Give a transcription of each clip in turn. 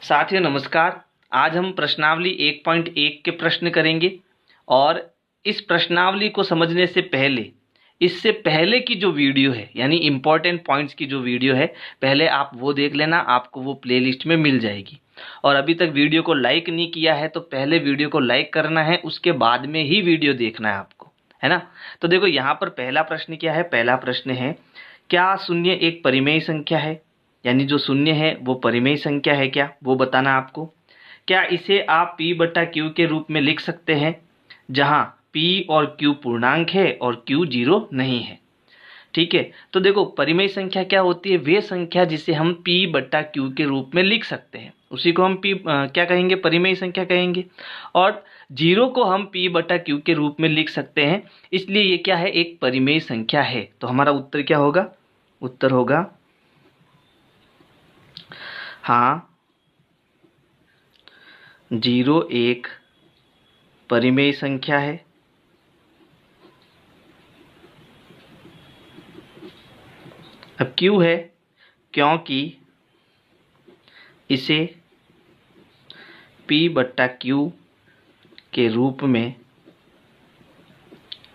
साथियों नमस्कार। आज हम प्रश्नावली 1.1 के प्रश्न करेंगे और इस प्रश्नावली को समझने से पहले इससे पहले की जो वीडियो है यानी इम्पोर्टेंट पॉइंट्स की जो वीडियो है पहले आप वो देख लेना, आपको वो प्लेलिस्ट में मिल जाएगी। और अभी तक वीडियो को लाइक नहीं किया है तो पहले वीडियो को लाइक करना है, उसके बाद में ही वीडियो देखना है आपको, है ना। तो देखो यहाँ पर पहला प्रश्न क्या है। पहला प्रश्न है, क्या शून्य एक परिमेय संख्या है? यानी जो शून्य है वो परिमेय संख्या है क्या, वो बताना आपको। क्या इसे आप p बटा क्यू के रूप में लिख सकते हैं जहां p और q पूर्णांक है और q जीरो नहीं है। ठीक है, तो देखो परिमेय संख्या क्या होती है, वे संख्या जिसे हम p बटा क्यू के रूप में लिख सकते हैं उसी को हम क्या कहेंगे, परिमेय संख्या कहेंगे। और जीरो को हम p बटा क्यू के रूप में लिख सकते हैं, इसलिए ये क्या है, एक परिमेय संख्या है। तो हमारा उत्तर क्या होगा, उत्तर होगा हाँ, जीरो एक परिमेय संख्या है। अब क्यों है, क्योंकि इसे p बट्टा क्यू के रूप में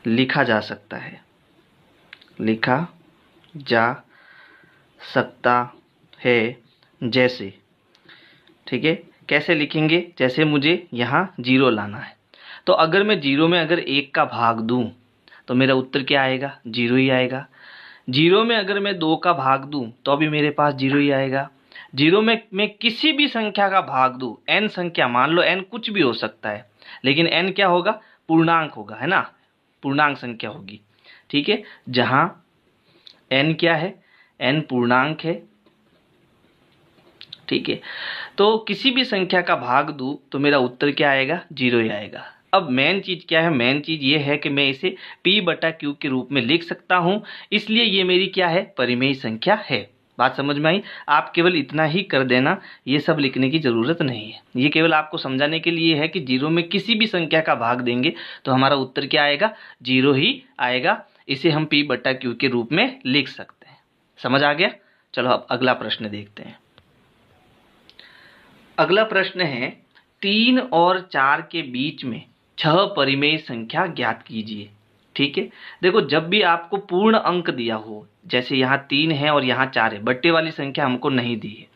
लिखा जा सकता है, लिखा जा सकता है जैसे। ठीक है, कैसे लिखेंगे, जैसे मुझे यहाँ जीरो लाना है तो अगर मैं जीरो में अगर एक का भाग दूं तो मेरा उत्तर क्या आएगा, जीरो ही आएगा। जीरो में अगर मैं दो का भाग दूं तो भी मेरे पास जीरो ही आएगा। जीरो में मैं किसी भी संख्या का भाग दूं, n संख्या, मान लो n कुछ भी हो सकता है, लेकिन n क्या होगा, पूर्णांक होगा, है ना, पूर्णांक संख्या होगी। ठीक है, जहां n क्या है, n पूर्णांक है। ठीक है, तो किसी भी संख्या का भाग दूं तो मेरा उत्तर क्या आएगा, जीरो ही आएगा। अब मेन चीज क्या है, मेन चीज ये है कि मैं इसे p बटा क्यू के रूप में लिख सकता हूं, इसलिए ये मेरी क्या है, परिमेय संख्या है। बात समझ में आई। आप केवल इतना ही कर देना, ये सब लिखने की जरूरत नहीं है। ये केवल आपको समझाने के लिए है कि जीरो में किसी भी संख्या का भाग देंगे तो हमारा उत्तर क्या आएगा, जीरो ही आएगा। इसे हम p बटा क्यू के रूप में लिख सकते हैं। समझ आ गया। चलो अब अगला प्रश्न देखते हैं। अगला प्रश्न है, 3 और 4 के बीच में 6 परिमेय संख्या ज्ञात कीजिए। ठीक है, देखो जब भी आपको पूर्ण अंक दिया हो, जैसे यहाँ 3 है और यहाँ 4 है, बट्टे वाली संख्या हमको नहीं दी है,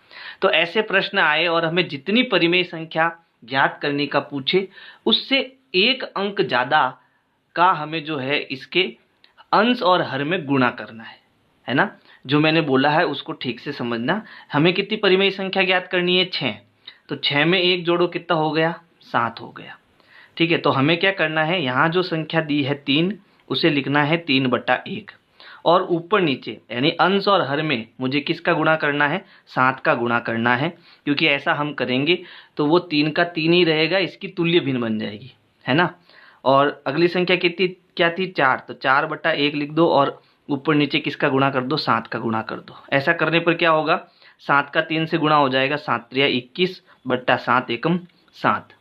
तो ऐसे प्रश्न आए और हमें जितनी परिमेय संख्या ज्ञात करने का पूछे उससे एक अंक ज़्यादा का हमें जो है इसके अंश और हर में गुणा करना है ना। जो मैंने बोला है उसको ठीक से समझना। हमें कितनी परिमेय संख्या ज्ञात करनी है, 6। तो 6 में एक जोड़ो, कितना हो गया, 7 हो गया। ठीक है, तो हमें क्या करना है, यहाँ जो संख्या दी है 3, उसे लिखना है 3 बटा 1, और ऊपर नीचे यानी अंश और हर में मुझे किसका गुणा करना है, 7 का गुणा करना है। क्योंकि ऐसा हम करेंगे तो वो 3 का 3 ही रहेगा, इसकी तुल्य भिन्न बन जाएगी, है ना। और अगली संख्या कितनी क्या थी, 4, तो 4 बटा 1 लिख दो और ऊपर नीचे किसका गुणा कर दो, 7 का गुणा कर दो। ऐसा करने पर क्या होगा, 7 का 3 से गुणा हो जाएगा, 7 त्रिया 21 बट्टा 7 एकम 7,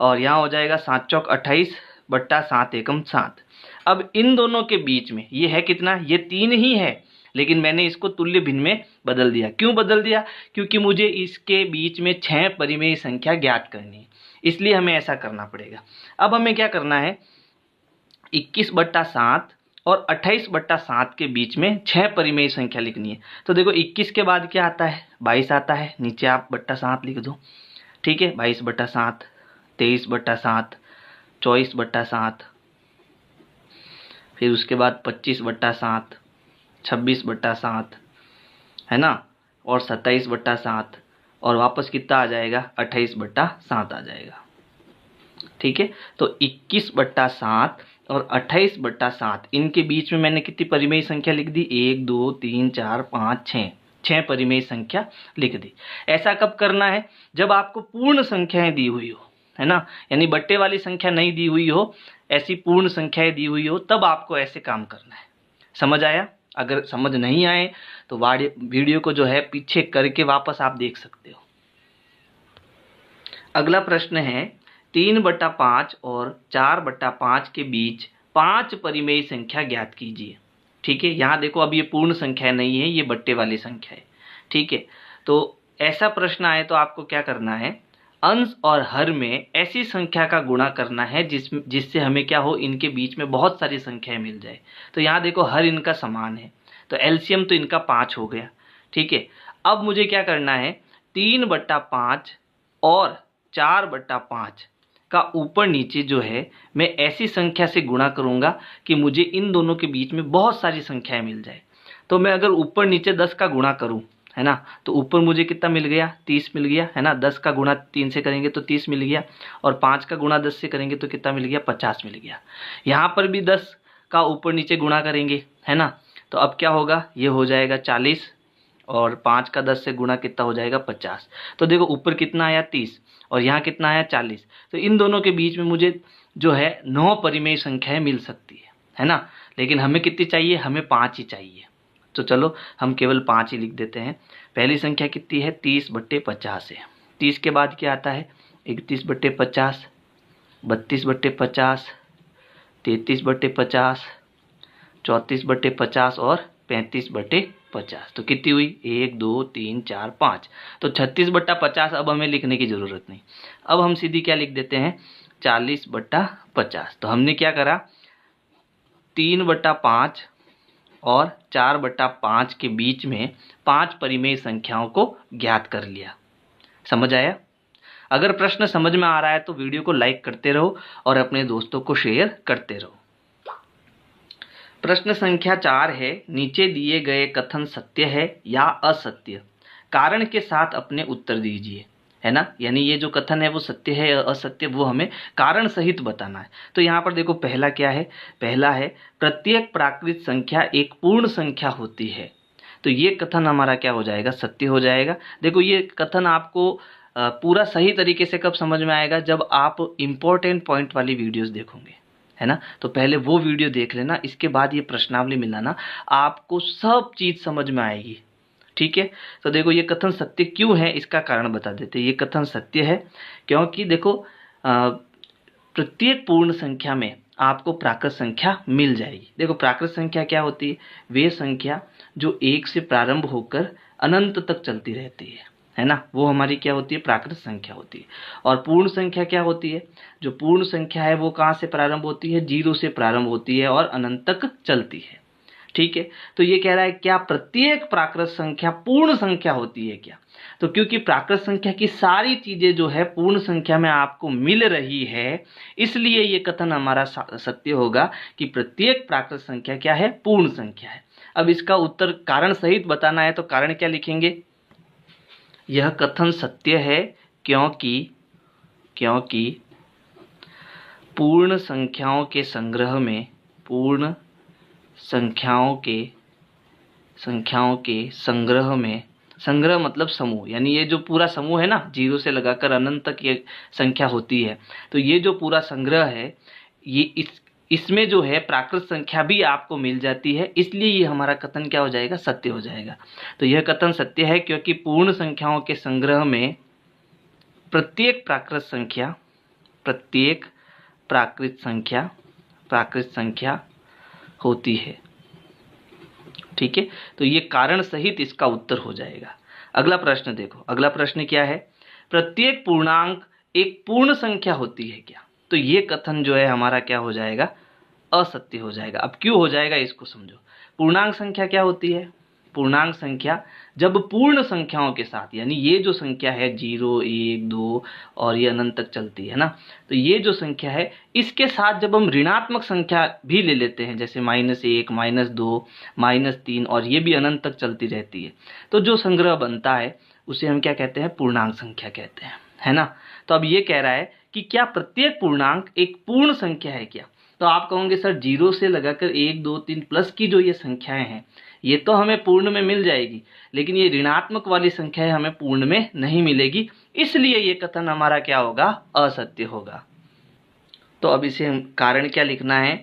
और यहाँ हो जाएगा 7 चौक 28 बट्टा 7 एकम 7। अब इन दोनों के बीच में ये है कितना, ये 3 ही है, लेकिन मैंने इसको तुल्य भिन्न में बदल दिया। क्यों बदल दिया, क्योंकि मुझे इसके बीच में 6 परिमेय संख्या ज्ञात करनी है, इसलिए हमें ऐसा करना पड़ेगा। अब हमें क्या करना है, 21 बट्टा 7 और 28 बट्टा 7 के बीच में 6 परिमेय संख्या लिखनी है। तो देखो 21 के बाद क्या आता है, 22 आता है, नीचे आप बट्टा 7 लिख दो। ठीक है, 22 बट्टा 7, 23 बट्टा 7, 24 बट्टा 7, फिर उसके बाद 25 बट्टा 7, 26 बट्टा 7, है ना, और 27 बट्टा 7, और वापस कितना आ जाएगा, 28 बट्टा 7 आ जाएगा। ठीक है, तो 21 बट्टा 7 और 28 बट्टा 7, इनके बीच में मैंने कितनी परिमेय संख्या लिख दी, 1 2 3 4 5 6, 6 परिमेय संख्या लिख दी। ऐसा कब करना है, जब आपको पूर्ण संख्याएं दी हुई हो, है ना, यानी बट्टे वाली संख्या नहीं दी हुई हो, ऐसी पूर्ण संख्याएं दी हुई हो, तब आपको ऐसे काम करना है। समझ आया। अगर समझ नहीं आए तो वीडियो को जो है पीछे करके वापस आप देख सकते हो। अगला प्रश्न है, 3 बटा 5 और 4 बटा 5 के बीच 5 परिमेय संख्या ज्ञात कीजिए। ठीक है, यहाँ देखो अब ये पूर्ण संख्या नहीं है, ये बट्टे वाली संख्या है। ठीक है, तो ऐसा प्रश्न आए तो आपको क्या करना है, अंश और हर में ऐसी संख्या का गुणा करना है जिससे हमें क्या हो, इनके बीच में बहुत सारी संख्याएं मिल जाए। तो यहाँ देखो हर इनका समान है, तो एलसीएम तो इनका 5 हो गया। ठीक है, अब मुझे क्या करना है, 3/5 और 4/5 का ऊपर नीचे जो है मैं ऐसी संख्या से गुणा करूंगा कि मुझे इन दोनों के बीच में बहुत सारी संख्याएं मिल जाए। तो मैं अगर ऊपर नीचे 10 का गुणा करूं, है ना, तो ऊपर मुझे कितना मिल गया, 30 मिल गया, है ना। 10 का गुणा 3 से करेंगे तो 30 मिल गया, और 5 का गुणा 10 से करेंगे तो कितना मिल गया, 50 मिल गया। यहाँ पर भी 10 का ऊपर नीचे गुणा करेंगे, है ना, तो अब क्या होगा, ये हो जाएगा 40, और 5 का 10 से गुणा कितना हो जाएगा, 50। तो देखो ऊपर कितना आया, 30, और यहाँ कितना आया, 40। तो इन दोनों के बीच में मुझे जो है 9 परिमेय संख्याएं मिल सकती है ना। लेकिन हमें कितनी चाहिए, हमें 5 ही चाहिए। तो चलो हम केवल 5 ही लिख देते हैं। पहली संख्या कितनी है, 30/50 है। 30 के बाद क्या आता है, 31/50, 32/50, 33/50, 34/50 और 35/50। तो कितनी हुई, 1 2 3 4 5। तो 36/50 अब हमें लिखने की जरूरत नहीं। अब हम सीधी क्या लिख देते हैं, 40/50। तो हमने क्या करा, 3/5 और 4/5 के बीच में 5 परिमेय संख्याओं को ज्ञात कर लिया। समझ आया? अगर प्रश्न समझ में आ रहा है तो वीडियो को लाइक करते रहो और अपने दोस्तों को शेयर करते रहो। प्रश्न संख्या 4 है, नीचे दिए गए कथन सत्य है या असत्य, कारण के साथ अपने उत्तर दीजिए, है ना। यानी ये जो कथन है वो सत्य है या असत्य, वो हमें कारण सहित बताना है। तो यहाँ पर देखो पहला क्या है, पहला है प्रत्येक प्राकृत संख्या एक पूर्ण संख्या होती है। तो ये कथन हमारा क्या हो जाएगा, सत्य हो जाएगा। देखो ये कथन आपको पूरा सही तरीके से कब समझ में आएगा, जब आप इम्पोर्टेंट पॉइंट वाली वीडियोस देखोगे, है ना। तो पहले वो वीडियो देख लेना, इसके बाद ये प्रश्नावली मिलाना, आपको सब चीज समझ में आएगी। ठीक है, तो देखो ये कथन सत्य क्यों है, इसका कारण बता देते हैं। ये कथन सत्य है क्योंकि देखो प्रत्येक पूर्ण संख्या में आपको प्राकृत संख्या मिल जाएगी। देखो प्राकृत संख्या क्या होती है, वे संख्या जो 1 से प्रारंभ होकर अनंत तक चलती रहती है ना, वो हमारी क्या होती है, प्राकृत संख्या होती है। और पूर्ण संख्या क्या होती है, जो पूर्ण संख्या है वो कहाँ से प्रारंभ होती है, 0 से प्रारंभ होती है और अनंत तक चलती है। ठीक है, तो ये कह रहा है क्या प्रत्येक प्राकृत संख्या पूर्ण संख्या होती है क्या। तो क्योंकि प्राकृत संख्या की सारी चीजें जो है पूर्ण संख्या में आपको मिल रही है, इसलिए ये कथन हमारा सत्य होगा कि प्रत्येक प्राकृत संख्या क्या है, पूर्ण संख्या है। अब इसका उत्तर कारण सहित बताना है, तो कारण क्या लिखेंगे, यह कथन सत्य है क्योंकि पूर्ण संख्याओं के संग्रह में, पूर्ण संख्याओं के संग्रह में, संग्रह मतलब समूह, यानी ये जो पूरा समूह है ना, 0 से लगाकर अनंत तक ये संख्या होती है, तो ये जो पूरा संग्रह है, ये इसमें जो है प्राकृत संख्या भी आपको मिल जाती है, इसलिए ये हमारा कथन क्या हो जाएगा, सत्य हो जाएगा। तो यह कथन सत्य है क्योंकि पूर्ण संख्याओं के संग्रह में प्रत्येक प्राकृत संख्या होती है। ठीक है, तो ये कारण सहित इसका उत्तर हो जाएगा। अगला प्रश्न देखो, अगला प्रश्न क्या है, प्रत्येक पूर्णांक एक पूर्ण संख्या होती है क्या। तो ये कथन जो है हमारा क्या हो जाएगा, असत्य हो जाएगा। अब क्यों हो जाएगा इसको समझो। पूर्णांक संख्या क्या होती है, पूर्णांक संख्या जब पूर्ण संख्याओं के साथ, यानी ये जो संख्या है 0 1 2 और ये अनंत तक चलती है ना, तो ये जो संख्या है इसके साथ जब हम ऋणात्मक संख्या भी ले लेते हैं, जैसे -1 -2 -3, और ये भी अनंत तक चलती रहती है, तो जो संग्रह बनता है उसे हम क्या कहते हैं, पूर्णांक संख्या कहते हैं, है ना। तो अब ये कह रहा है कि क्या प्रत्येक पूर्णांक एक पूर्ण संख्या है क्या। तो आप कहोगे सर 0 से लगाकर 1 2 3 प्लस की जो ये संख्याएं हैं ये तो हमें पूर्ण में मिल जाएगी, लेकिन ये ऋणात्मक वाली संख्याएं हमें पूर्ण में नहीं मिलेगी, इसलिए ये कथन हमारा क्या होगा, असत्य होगा। तो अब इसे हम कारण क्या लिखना है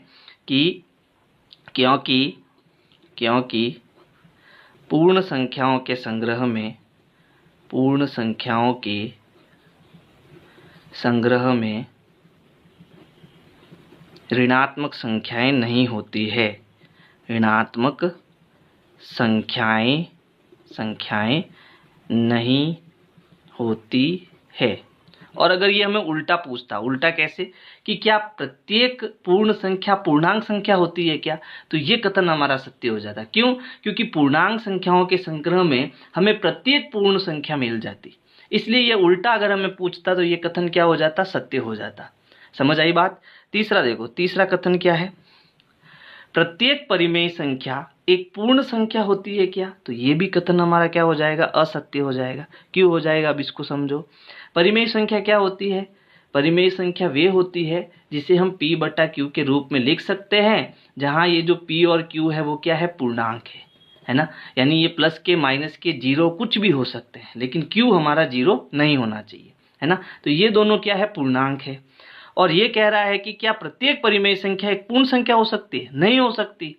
कि क्योंकि पूर्ण संख्याओं के संग्रह में ऋणात्मक संख्याएं नहीं होती है, ऋणात्मक संख्याएं नहीं होती है। और अगर ये हमें उल्टा पूछता, उल्टा कैसे, कि क्या प्रत्येक पूर्ण संख्या पूर्णांक संख्या होती है क्या, तो ये कथन हमारा सत्य हो जाता। क्यों? क्योंकि पूर्णांक संख्याओं के संग्रह में हमें प्रत्येक पूर्ण संख्या मिल जाती, इसलिए ये उल्टा अगर हमें पूछता तो ये कथन क्या हो जाता, सत्य हो जाता। समझ आई बात। तीसरा देखो, तीसरा कथन क्या है, प्रत्येक परिमेय संख्या एक पूर्ण संख्या होती है क्या, तो ये भी कथन हमारा क्या हो जाएगा, असत्य हो जाएगा। क्यों हो जाएगा, अब इसको समझो। परिमेय संख्या क्या होती है, परिमेय संख्या वे होती है जिसे हम p बटा q के रूप में लिख सकते हैं, जहां ये जो p और q है वो क्या है, पूर्णांक है ना। यानी ये प्लस के माइनस के जीरो कुछ भी हो सकते हैं, लेकिन q हमारा जीरो नहीं होना चाहिए, है ना। तो ये दोनों क्या है, पूर्णांक है। और ये कह रहा है कि क्या प्रत्येक परिमेय संख्या एक पूर्ण संख्या हो सकती है, नहीं हो सकती।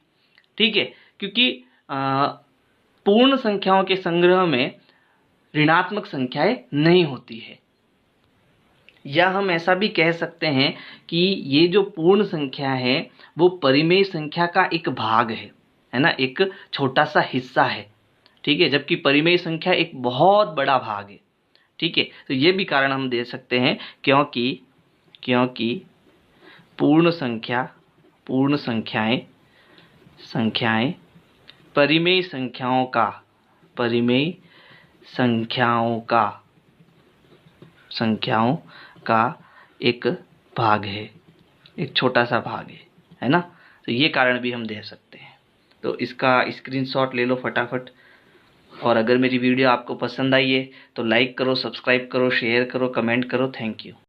ठीक है, क्योंकि पूर्ण संख्याओं के संग्रह में ऋणात्मक संख्याएं नहीं होती है। या हम ऐसा भी कह सकते हैं कि ये जो पूर्ण संख्या है वो परिमेय संख्या का एक भाग है ना, एक छोटा सा हिस्सा है। ठीक है, जबकि परिमेय संख्या एक बहुत बड़ा भाग है। ठीक है, तो ये भी कारण हम दे सकते हैं, क्योंकि पूर्ण संख्याएं परिमेय संख्याओं का एक भाग है, एक छोटा सा भाग है ना। तो ये कारण भी हम दे सकते हैं। तो इसका स्क्रीनशॉट ले लो फटाफट। और अगर मेरी वीडियो आपको पसंद आई है तो लाइक करो, सब्सक्राइब करो, शेयर करो, कमेंट करो। Thank you.